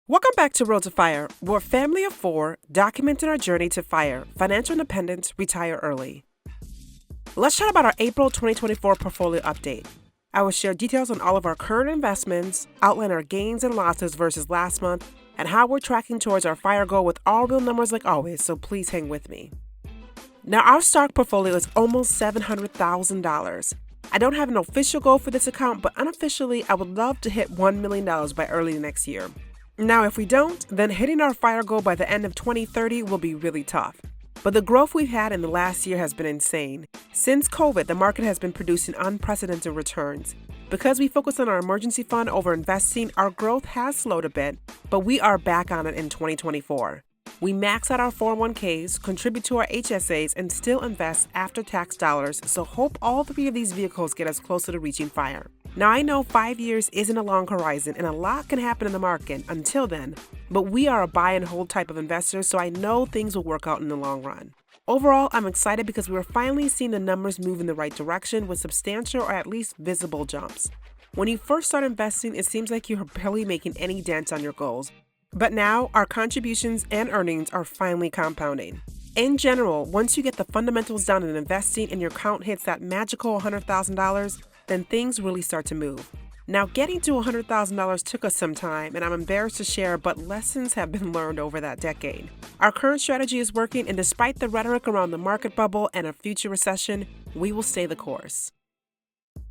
Welcome back to Road to Fire. We're a family of four documenting our journey to FIRE, financial independence, retire early. Let's chat about our April 2024 portfolio update. I will share details on all of our current investments, outline our gains and losses versus last month, and how we're tracking towards our FIRE goal with all real numbers like always, so please hang with me. Now, our stock portfolio is almost $700,000. I don't have an official goal for this account, but unofficially, I would love to hit $1 million by early next year. Now, if we don't, then hitting our FIRE goal by the end of 2030 will be really tough. But the growth we've had in the last year has been insane. Since COVID, the market has been producing unprecedented returns. Because we focus on our emergency fund over investing, our growth has slowed a bit, but we are back on it in 2024. We max out our 401ks, contribute to our HSAs, and still invest after-tax dollars, so hope all three of these vehicles get us closer to reaching FIRE. Now, I know 5 years isn't a long horizon, and a lot can happen in the market until then, but we are a buy and hold type of investor, so I know things will work out in the long run. Overall, I'm excited because we're finally seeing the numbers move in the right direction with substantial or at least visible jumps. When you first start investing, it seems like you're barely making any dents on your goals. But now, our contributions and earnings are finally compounding. In general, once you get the fundamentals down in investing and your account hits that magical $100,000, then things really start to move. Now, getting to $100,000 took us some time, and I'm embarrassed to share, but lessons have been learned over that decade. Our current strategy is working, and despite the rhetoric around the market bubble and a future recession, we will stay the course.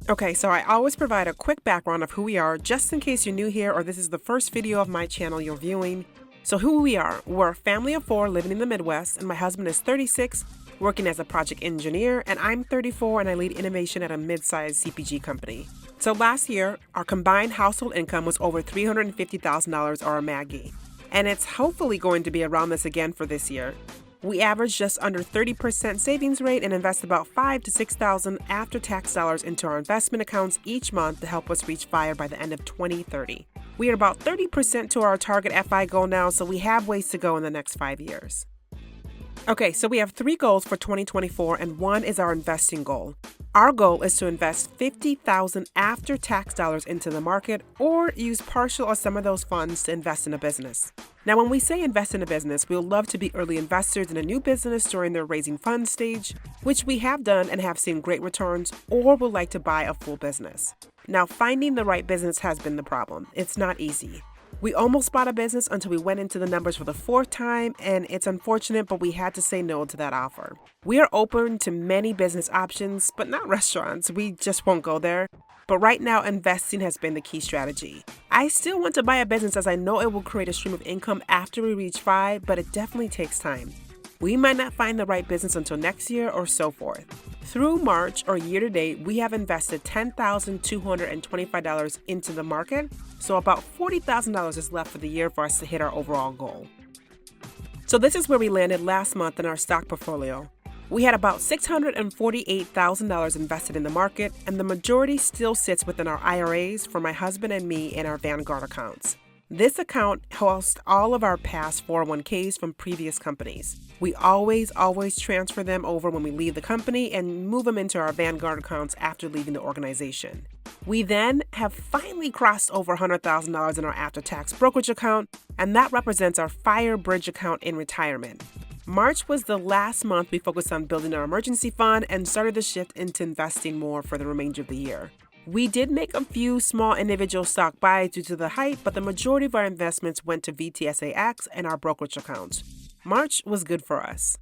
Okay, so I always provide a quick background of who we are, just in case you're new here or this is the first video of my channel you're viewing. So who we are, we're a family of four living in the Midwest, and my husband is 36, working as a project engineer, and I'm 34 and I lead innovation at a mid-sized CPG company. So last year, our combined household income was over $350,000 or a Maggie, and it's hopefully going to be around this again for this year. We average just under 30% savings rate and invest about $5,000 to $6,000 after-tax dollars into our investment accounts each month to help us reach FIRE by the end of 2030. We are about 30% to our target FI goal now, so we have ways to go in the next 5 years. Okay, so we have 3 goals for 2024, and one is our investing goal. Our goal is to invest $50,000 after-tax dollars into the market or use partial or some of those funds to invest in a business. Now, when we say invest in a business, we'll love to be early investors in a new business during their raising funds stage, which we have done and have seen great returns, or would like to buy a full business. Now, finding the right business has been the problem. It's not easy. We almost bought a business until we went into the numbers for the 4th time, and it's unfortunate, but we had to say no to that offer. We are open to many business options, but not restaurants. We just won't go there. But right now, investing has been the key strategy. I still want to buy a business as I know it will create a stream of income after we reach 5, but it definitely takes time. We might not find the right business until next year or so forth. Through March or year to date, we have invested $10,225 into the market, so about $40,000 is left for the year for us to hit our overall goal. So this is where we landed last month in our stock portfolio. We had about $648,000 invested in the market, and the majority still sits within our IRAs for my husband and me in our Vanguard accounts. This account hosts all of our past 401ks from previous companies. We always transfer them over when we leave the company and move them into our Vanguard accounts after leaving the organization. We then have finally crossed over $100,000 in our after-tax brokerage account, and that represents our FIRE Bridge account in retirement. March was the last month we focused on building our emergency fund and started the shift into investing more for the remainder of the year. We did make a few small individual stock buys due to the hype, but the majority of our investments went to VTSAX and our brokerage accounts. March was good for us.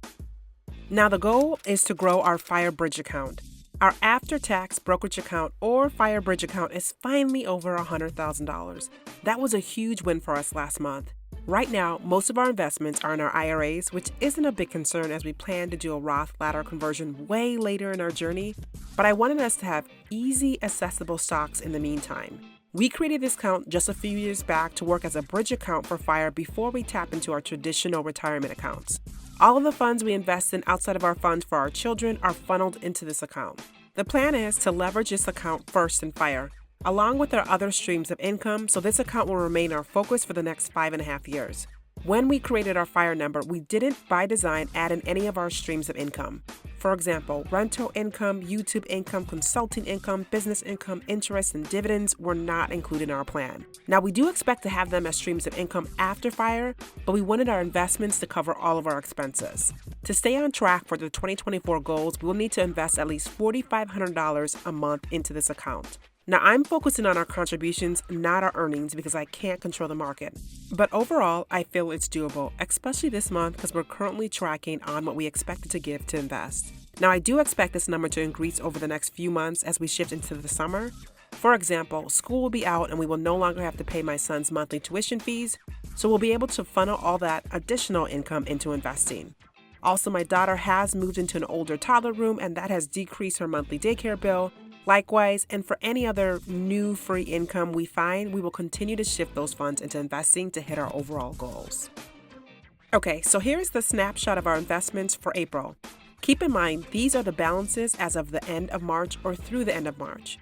Now the goal is to grow our FIRE Bridge account. Our after-tax brokerage account or FIRE Bridge account is finally over $100,000. That was a huge win for us last month. Right now, most of our investments are in our IRAs, which isn't a big concern as we plan to do a Roth ladder conversion way later in our journey, but I wanted us to have easy, accessible stocks in the meantime. We created this account just a few years back to work as a bridge account for FIRE before we tap into our traditional retirement accounts. All of the funds we invest in outside of our funds for our children are funneled into this account. The plan is to leverage this account first in FIRE, along with our other streams of income, so this account will remain our focus for the next 5.5 years. When we created our FIRE number, we didn't, by design, add in any of our streams of income. For example, rental income, YouTube income, consulting income, business income, interest, and dividends were not included in our plan. Now, we do expect to have them as streams of income after fire, but we wanted our investments to cover all of our expenses. To stay on track for the 2024 goals, we will need to invest at least $4,500 a month into this account. Now, I'm focusing on our contributions, not our earnings, because I can't control the market. But overall, I feel it's doable, especially this month because we're currently tracking on what we expected to give to invest. Now, I do expect this number to increase over the next few months as we shift into the summer. For example, school will be out and we will no longer have to pay my son's monthly tuition fees, so we'll be able to funnel all that additional income into investing. Also, my daughter has moved into an older toddler room and that has decreased her monthly daycare bill. Likewise, and for any other new free income we find, we will continue to shift those funds into investing to hit our overall goals. Okay, so here's the snapshot of our investments for April. Keep in mind, these are the balances as of the end of March or through the end of March.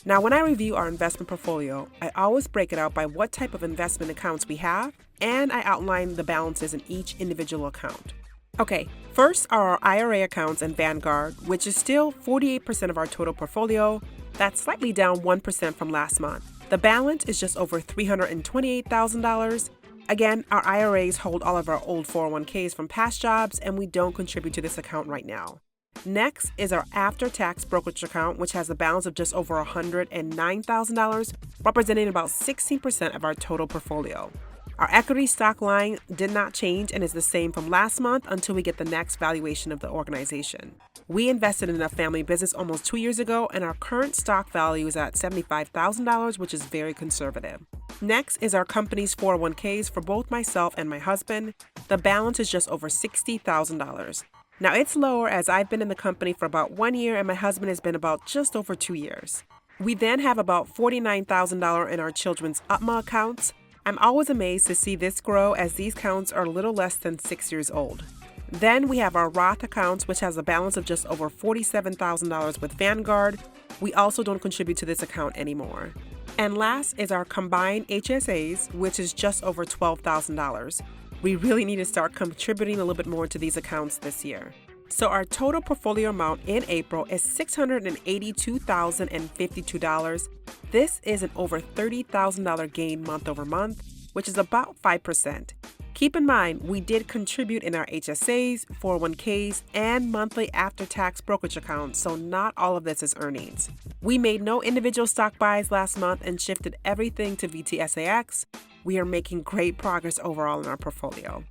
Now, when I review our investment portfolio, I always break it out by what type of investment accounts we have, and I outline the balances in each individual account. Okay, first are our IRA accounts and Vanguard, which is still 48% of our total portfolio. That's slightly down 1% from last month. The balance is just over $328,000. Again, our IRAs hold all of our old 401ks from past jobs, and we don't contribute to this account right now. Next is our after-tax brokerage account, which has a balance of just over $109,000, representing about 16% of our total portfolio. Our equity stock line did not change and is the same from last month until we get the next valuation of the organization. We invested in a family business almost 2 years ago, and our current stock value is at $75,000, which is very conservative. Next is our company's 401ks for both myself and my husband. The balance is just over $60,000. Now, it's lower as I've been in the company for about 1 year and my husband has been about just over 2 years. We then have about $49,000 in our children's UTMA accounts. I'm always amazed to see this grow as these accounts are a little less than 6 years old. Then we have our Roth accounts, which has a balance of just over $47,000 with Vanguard. We also don't contribute to this account anymore. And last is our combined HSAs, which is just over $12,000. We really need to start contributing a little bit more to these accounts this year. So our total portfolio amount in April is $682,052. This is an over $30,000 gain month over month, which is about 5%. Keep in mind, we did contribute in our HSAs, 401ks, and monthly after-tax brokerage accounts, so not all of this is earnings. We made no individual stock buys last month and shifted everything to VTSAX. We are making great progress overall in our portfolio.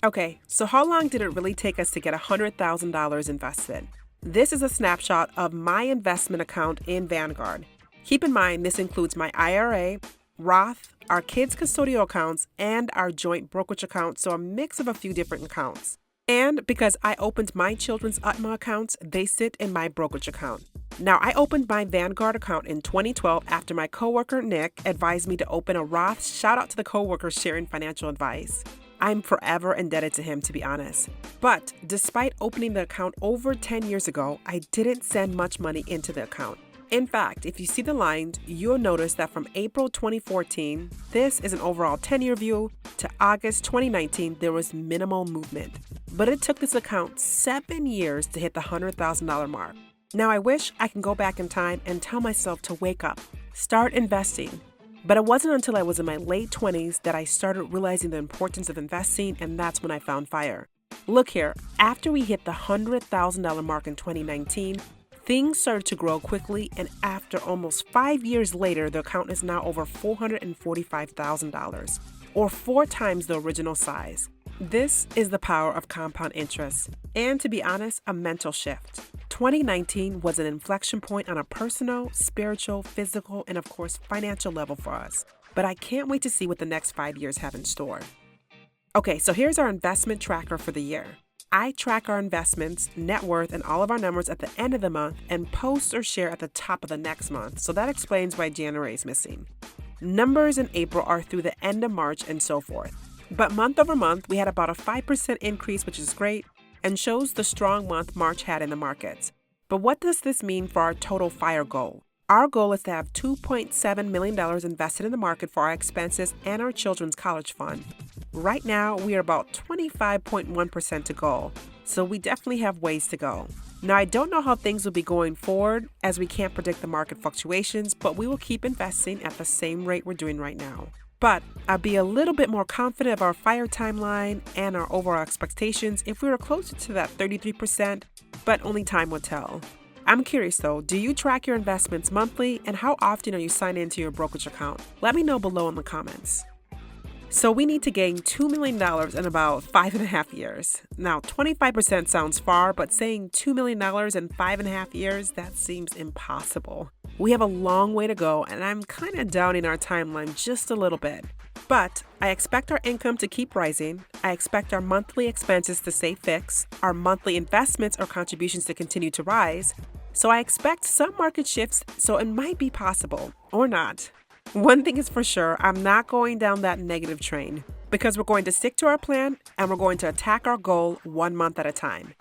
Okay, so how long did it really take us to get $100,000 invested? This is a snapshot of my investment account in Vanguard. Keep in mind, this includes my IRA, Roth, our kids' custodial accounts, and our joint brokerage account, so a mix of a few different accounts. And because I opened my children's UTMA accounts, they sit in my brokerage account. Now, I opened my Vanguard account in 2012 after my coworker, Nick, advised me to open a Roth. Shout out to the coworker sharing financial advice. I'm forever indebted to him, to be honest. But despite opening the account over 10 years ago, I didn't send much money into the account. In fact, if you see the lines, you'll notice that from April 2014, this is an overall 10-year view, to August 2019, there was minimal movement. But it took this account 7 years to hit the $100,000 mark. Now, I wish I can go back in time and tell myself to wake up, start investing. But it wasn't until I was in my late 20s that I started realizing the importance of investing, and that's when I found FIRE. Look here, after we hit the $100,000 mark in 2019, things started to grow quickly, and after almost 5 years later, the account is now over $445,000, or 4 times the original size. This is the power of compound interest, and to be honest, a mental shift. 2019 was an inflection point on a personal, spiritual, physical, and of course, financial level for us. But I can't wait to see what the next 5 years have in store. Okay, so here's our investment tracker for the year. I track our investments, net worth, and all of our numbers at the end of the month and post or share at the top of the next month. So that explains why January is missing. Numbers in April are through the end of March and so forth. But month over month, we had about a 5% increase, which is great, and shows the strong month March had in the markets. But what does this mean for our total FIRE goal? Our goal is to have $2.7 million invested in the market for our expenses and our children's college fund. Right now, we are about 25.1% to goal. so we definitely have ways to go. Now, I don't know how things will be going forward as we can't predict the market fluctuations, but we will keep investing at the same rate we're doing right now. But I'll be a little bit more confident of our FIRE timeline and our overall expectations if we were closer to that 33%, but only time will tell. I'm curious though, do you track your investments monthly, and how often are you signed into your brokerage account? Let me know below in the comments. So we need to gain $2 million in about 5.5 years. Now, 25% sounds far, but saying $2 million in 5.5 years, that seems impossible. We have a long way to go, and I'm kind of doubting our timeline just a little bit. But I expect our income to keep rising. I expect our monthly expenses to stay fixed, our monthly investments or contributions to continue to rise. So I expect some market shifts, so it might be possible, or not. One thing is for sure, I'm not going down that negative train, because we're going to stick to our plan and we're going to attack our goal 1 month at a time.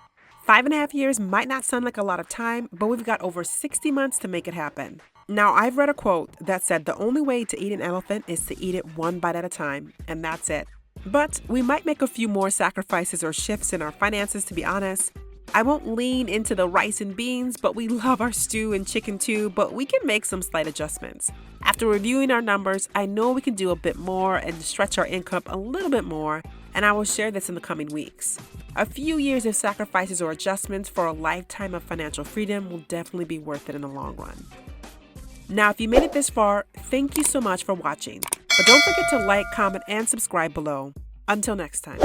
5.5 years might not sound like a lot of time, but we've got over 60 months to make it happen. Now, I've read a quote that said the only way to eat an elephant is to eat it one bite at a time, and that's it. But we might make a few more sacrifices or shifts in our finances, to be honest. I won't lean into the rice and beans, but we love our stew and chicken too, but we can make some slight adjustments. After reviewing our numbers, I know we can do a bit more and stretch our income a little bit more, and I will share this in the coming weeks. A few years of sacrifices or adjustments for a lifetime of financial freedom will definitely be worth it in the long run. Now, if you made it this far, thank you so much for watching. But don't forget to like, comment, and subscribe below. Until next time.